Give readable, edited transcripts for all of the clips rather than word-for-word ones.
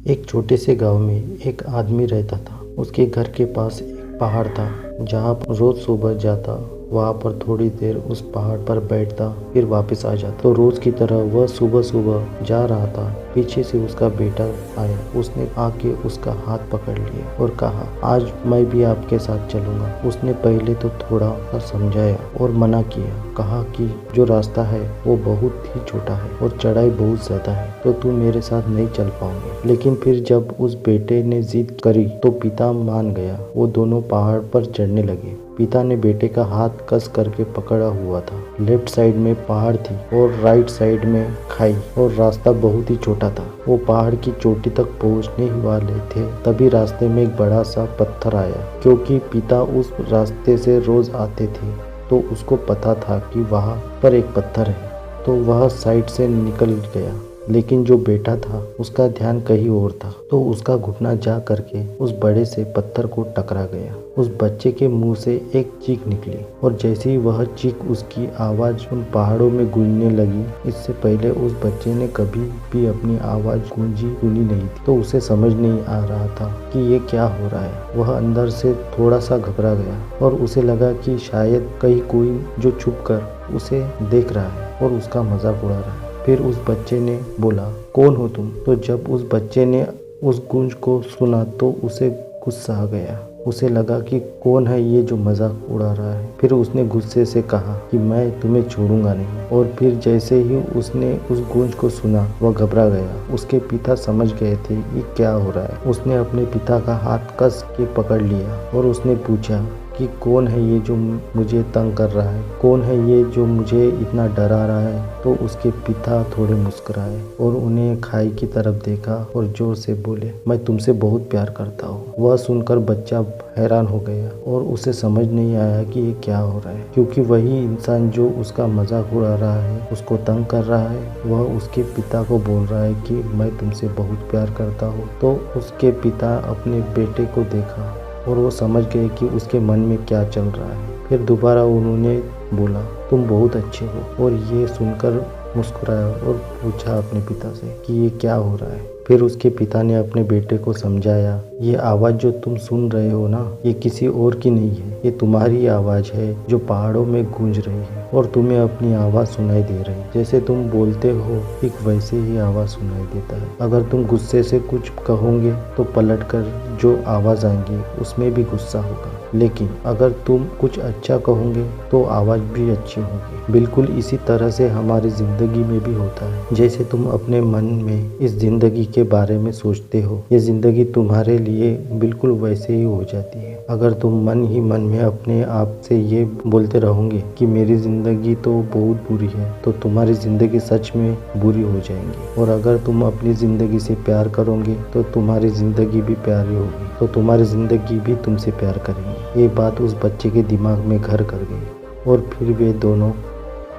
एक छोटे से गांव में एक आदमी रहता था। उसके घर के पास एक पहाड़ था जहाँ पर रोज सुबह जाता, वहाँ पर थोड़ी देर उस पहाड़ पर बैठता, फिर वापस आ जाता। तो रोज की तरह वह सुबह सुबह जा रहा था। पीछे से उसका बेटा आया। उसने आके उसका हाथ पकड़ लिया और कहा, आज मैं भी आपके साथ चलूंगा। उसने पहले तो थोड़ा सा समझाया और मना किया। कहा कि जो रास्ता है वो बहुत ही छोटा है और चढ़ाई बहुत ज्यादा है, तो तू मेरे साथ नहीं चल पाओगे। लेकिन फिर जब उस बेटे ने जिद करी तो पिता मान गया। वो दोनों पहाड़ पर चढ़ने लगे। पिता ने बेटे का हाथ कस करके पकड़ा हुआ था। लेफ्ट साइड में पहाड़ थी और राइट साइड में खाई और रास्ता बहुत ही छोटा था। वो पहाड़ की चोटी तक पहुंचने ही वाले थे, तभी रास्ते में एक बड़ा सा पत्थर आया। क्योंकि पिता उस रास्ते से रोज आते थे तो उसको पता था कि वहाँ पर एक पत्थर है, तो वह साइड से निकल गया। लेकिन जो बेटा था उसका ध्यान कहीं और था, तो उसका घुटना जा करके उस बड़े से पत्थर को टकरा गया। उस बच्चे के मुंह से एक चीख निकली और जैसे ही वह चीख, उसकी आवाज उन पहाड़ों में गूंजने लगी। इससे पहले उस बच्चे ने कभी भी अपनी आवाज गूंजी सुनी नहीं थी, तो उसे समझ नहीं आ रहा था कि ये क्या हो रहा है। वह अंदर से थोड़ा सा घबरा गया और उसे लगा कि शायद कहीं कोई जो छुप कर उसे देख रहा है और उसका मजाक उड़ा रहा है। फिर उस बच्चे ने बोला, कौन हो तुम? तो जब उस बच्चे ने उस गूंज को सुना तो उसे गुस्सा आ गया। उसे लगा कि कौन है ये जो मजाक उड़ा रहा है। फिर उसने गुस्से से कहा कि मैं तुम्हें छोड़ूंगा नहीं। और फिर जैसे ही उसने उस गूंज को सुना वह घबरा गया। उसके पिता समझ गए थे ये क्या हो रहा है। उसने अपने पिता का हाथ कस के पकड़ लिया और उसने पूछा कि कौन है ये जो मुझे तंग कर रहा है, कौन है ये जो मुझे इतना डरा रहा है। तो उसके पिता थोड़े मुस्कुराए और उन्हें खाई की तरफ देखा और जोर से बोले, मैं तुमसे बहुत प्यार करता हूँ। वह सुनकर बच्चा हैरान हो गया और उसे समझ नहीं आया कि ये क्या हो रहा है, क्योंकि वही इंसान जो उसका मजाक उड़ा रहा है, उसको तंग कर रहा है, वह उसके पिता को बोल रहा है कि मैं तुमसे बहुत प्यार करता हूँ। तो उसके पिता अपने बेटे को देखा और वो समझ गए कि उसके मन में क्या चल रहा है। फिर दोबारा उन्होंने बोला, तुम बहुत अच्छे हो। और ये सुनकर मुस्कुराया और पूछा अपने पिता से कि ये क्या हो रहा है। फिर उसके पिता ने अपने बेटे को समझाया, ये आवाज़ जो तुम सुन रहे हो ना, ये किसी और की नहीं है, ये तुम्हारी आवाज़ है जो पहाड़ों में गूंज रही है और तुम्हें अपनी आवाज़ सुनाई दे रही है। जैसे तुम बोलते हो ठीक वैसे ही आवाज़ सुनाई देता है। अगर तुम गुस्से से कुछ कहोगे तो पलटकर जो आवाज़ आएंगी उसमें भी गुस्सा होगा, लेकिन अगर तुम कुछ अच्छा कहोगे तो आवाज़ भी अच्छी होगी। बिल्कुल इसी तरह से हमारी ज़िंदगी में भी होता है। जैसे तुम अपने मन में इस ज़िंदगी के बारे में सोचते हो, ये ज़िंदगी तुम्हारे लिए बिल्कुल वैसे ही हो जाती है। अगर तुम मन ही मन में अपने आप से ये बोलते रहोगे कि मेरी ज़िंदगी तो बहुत बुरी है, तो तुम्हारी ज़िंदगी सच में बुरी हो जाएंगी। और अगर तुम अपनी ज़िंदगी से प्यार करोगे तो तुम्हारी ज़िंदगी भी प्यारी होगी, तो तुम्हारी ज़िंदगी भी तुमसे प्यार करेंगी। ये बात उस बच्चे के दिमाग में घर कर गई और फिर वे दोनों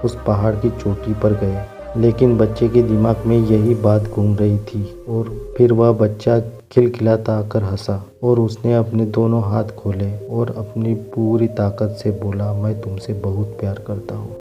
उस पहाड़ की चोटी पर गए। लेकिन बच्चे के दिमाग में यही बात घूम रही थी और फिर वह बच्चा खिलखिलाता आकर हंसा और उसने अपने दोनों हाथ खोले और अपनी पूरी ताकत से बोला, मैं तुमसे बहुत प्यार करता हूँ।